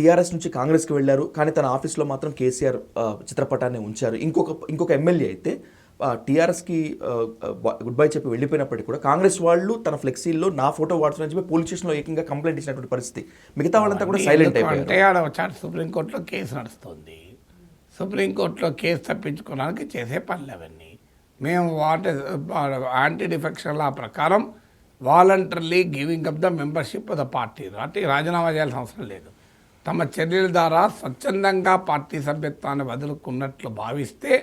TRS నుంచి కాంగ్రెస్కి వెళ్ళారు, కానీ తన ఆఫీస్లో మాత్రం కేసీఆర్ చిత్రపటాన్ని ఉంచారు. ఇంకొక ఎమ్మెల్యే అయితే టీఆర్ఎస్కి గుడ్ బై చెప్పి వెళ్ళిపోయినప్పటికీ కూడా కాంగ్రెస్ వాళ్ళు తన ఫ్లెక్సీల్లో నా ఫోటో వాడుతున్నారని చెప్పి పోలీస్ స్టేషన్లో ఏకంగా కంప్లైంట్ ఇచ్చినటువంటి పరిస్థితి. మిగతా వాళ్ళంతా కూడా సైలెంట్ అయిపోయారు. సుప్రీంకోర్టులో కేసు నడుస్తుంది. సుప్రీంకోర్టులో కేసు తప్పించుకోవడానికి చేసే పనులు అవన్నీ. మేము యాంటీ డిఫెక్షన్ లా ప్రకారం voluntarily giving up the membership of the party, రాజీనామా చేయాల్సిన అవసరం లేదు. తమ చర్యల ద్వారా స్వచ్ఛందంగా పార్టీ సభ్యత్వాన్ని వదులుకున్నట్లు భావిస్తే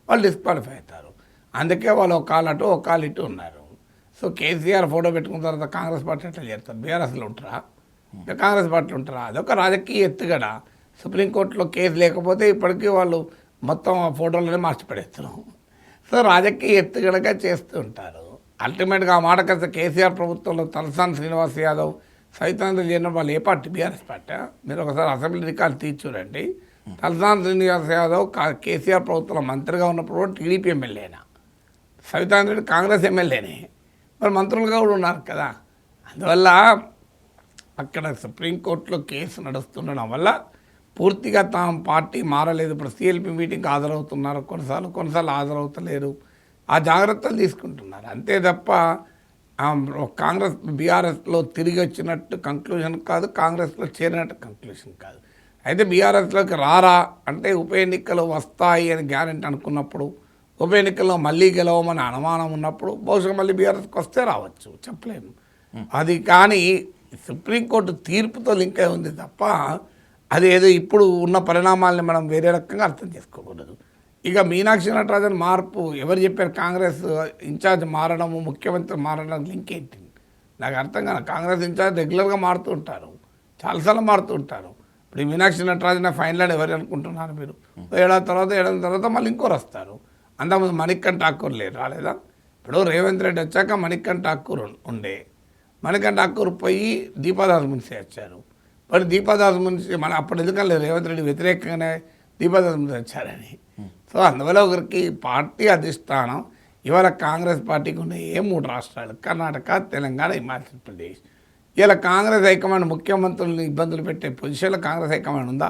వాళ్ళు డిస్క్వాలిఫై అవుతారు. అందుకే వాళ్ళు ఒక కాలు అటు ఒక కాలు ఇటు ఉన్నారు. సో కేసీఆర్ ఫోటో పెట్టుకున్న తర్వాత కాంగ్రెస్ పార్టీ ఎట్లా చేస్తారు? బీఆర్ఎస్లో ఉంటారా? కాంగ్రెస్ పార్టీలో ఉంటారా? అదొక రాజకీయ ఎత్తుగడ. సుప్రీంకోర్టులో కేసు లేకపోతే ఇప్పటికీ వాళ్ళు మొత్తం ఫోటోలనే మార్చిపడేస్తారు. సో రాజకీయ ఎత్తుగడగా చేస్తూ ఉంటారు. అల్టిమేట్గా ఆ మాట కాస్త కేసీఆర్ ప్రభుత్వంలో తలసాని శ్రీనివాస్ యాదవ్ సైతాంధ్ర చేరిన వాళ్ళు ఏ పార్టీ? BRS party. మీరు ఒకసారి అసెంబ్లీ రికార్డు తీర్చురండి. తలసాని శ్రీనివాస్ యాదవ్ కేసీఆర్ ప్రభుత్వంలో మంత్రిగా ఉన్నప్పుడు టీడీపీ ఎమ్మెల్యేనా, సవితాంధ్రుడు కాంగ్రెస్ ఎమ్మెల్యేనే, మరి మంత్రులుగా కూడా ఉన్నారు కదా. అందువల్ల అక్కడ సుప్రీంకోర్టులో కేసు నడుస్తుండడం వల్ల పూర్తిగా తాము పార్టీ మారలేదు. ఇప్పుడు సిఎల్పి మీటింగ్కి హాజరవుతున్నారు, కొన్నిసార్లు హాజరవుతలేరు. ఆ జాగ్రత్తలు తీసుకుంటున్నారు అంతే తప్ప కాంగ్రెస్ బీఆర్ఎస్లో తిరిగి వచ్చినట్టు కంక్లూజన్ కాదు, కాంగ్రెస్లో చేరినట్టు కంక్లూజన్ కాదు. అయితే బీఆర్ఎస్లోకి రారా అంటే ఉప ఎన్నికలు వస్తాయి అని గ్యారెంటీ అనుకున్నప్పుడు, ఉప ఎన్నికల్లో మళ్ళీ గెలవమని అనుమానం ఉన్నప్పుడు బహుశా మళ్ళీ బీఆర్ఎస్కి వస్తే రావచ్చు, చెప్పలేము. అది కానీ సుప్రీంకోర్టు తీర్పుతో లింక్ అయి ఉంది తప్ప అది ఏదో ఇప్పుడు ఉన్న పరిణామాలని మనం వేరే రకంగా అర్థం చేసుకోకూడదు. ఇక మీనాక్షి నటరాజన్ మార్పు ఎవరు చెప్పారు? కాంగ్రెస్ ఇన్ఛార్జ్ మారడము, ముఖ్యమంత్రి మారడం లింక్ ఏంటి? నాకు అర్థం కాదు. కాంగ్రెస్ ఇన్ఛార్జ్ రెగ్యులర్గా మారుతూ ఉంటారు, చాలాసార్లు మారుతూ ఉంటారు. ఇప్పుడు మీనాక్షి నటరాజన్ ఫైనల్ ఎవరు అనుకుంటున్నారు మీరు? ఏడాది తర్వాత మళ్ళీ ఇంకోరు వస్తారు. అంతకుముందు మణికంఠ ఠాకూర్ లేరు, రాలేదా? ఇప్పుడు రేవంత్ రెడ్డి వచ్చాక మణికంఠ ఠాకూర్ ఉండే, మణికంఠ ఠాకూర్ పోయి దీపాదాస్ మున్సీ వచ్చారు. మరి దీపాదాస్ మున్సీ మన అప్పుడు ఎందుకని రేవంత్ రెడ్డి వ్యతిరేకంగానే దీపాదాస్ మున్సీ వచ్చారని. సో అందువల్ల ఒకరికి పార్టీ అధిష్టానం ఇవాళ కాంగ్రెస్ పార్టీకి ఉన్న 3 రాష్ట్రాలు కర్ణాటక, తెలంగాణ, హిమాచల్ ప్రదేశ్. ఇలా కాంగ్రెస్ హైకమాండ్ ముఖ్యమంత్రులను ఇబ్బందులు పెట్టే పొజిషన్లో కాంగ్రెస్ హైకమాండ్ ఉందా?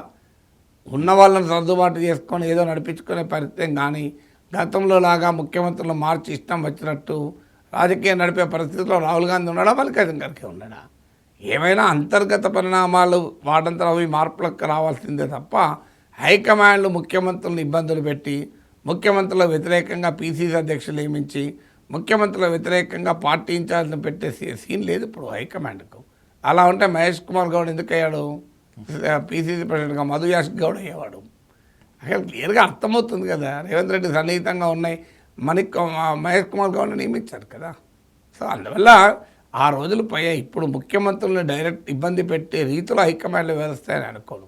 ఉన్న వాళ్ళని సర్దుబాటు చేసుకొని ఏదో నడిపించుకునే పరిస్థితి కానీ గతంలో లాగా ముఖ్యమంత్రులు మార్చి ఇష్టం వచ్చినట్టు రాజకీయం నడిపే పరిస్థితిలో రాహుల్ గాంధీ ఉన్నాడా, మల్లికార్జున ఖర్గే ఉన్నాడా? ఏమైనా అంతర్గత పరిణామాలు వాటంతా అవి మార్పులకు రావాల్సిందే తప్ప హైకమాండ్లు ముఖ్యమంత్రులను ఇబ్బందులు పెట్టి ముఖ్యమంత్రుల వ్యతిరేకంగా పీసీసీ అధ్యక్షులు నియమించి ముఖ్యమంత్రుల వ్యతిరేకంగా పార్టీ ఇన్ఛార్జ్ని పెట్టే సీన్ లేదు ఇప్పుడు హైకమాండ్కు. అలా ఉంటే మహేష్ కుమార్ గౌడ్ ఎందుకు అయ్యాడు పీసీసీ ప్రెసిడెంట్గా? మధు యాష్కి గౌడ్ అయ్యేవాడు. అక్కడ క్లియర్గా అర్థమవుతుంది కదా. రేవంత్ రెడ్డి సన్నిహితంగా ఉన్నాయి, మహేష్ కుమార్ గౌడ్ని నియమించారు కదా. సో అందువల్ల ఆ రోజులు పోయాయి. ఇప్పుడు ముఖ్యమంత్రులను డైరెక్ట్ ఇబ్బంది పెట్టే రీతిలో హైకమాండ్లు వ్యవస్థ అని అనుకోను.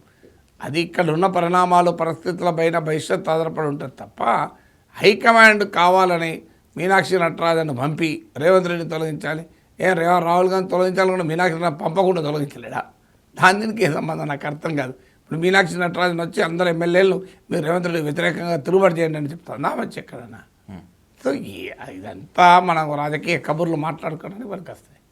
అది ఇక్కడ ఉన్న పరిణామాలు పరిస్థితుల పైన భవిష్యత్తు ఆధారపడి ఉంటుంది తప్ప హైకమాండ్ కావాలని మీనాక్షి నటరాజన్ పంపి రేవంత్ రెడ్డిని తొలగించాలి, రాహుల్ గాంధీ తొలగించాలనుకుంటే మీనాక్షి పంపకుండా తొలగించలేడా? దీనికి ఏ సంబంధం నాకు అర్థం కాదు. ఇప్పుడు మీనాక్షి నటరాజన్ వచ్చి అందరు ఎమ్మెల్యేలు మీరు రేవంత్ రెడ్డి వ్యతిరేకంగా తిరుగుబాటు చేయండి అని చెప్తాను వచ్చి ఎక్కడన్నా. సో ఇదంతా మనం రాజకీయ కబుర్లు మాట్లాడుకోవడానికి వరకు వస్తాయి.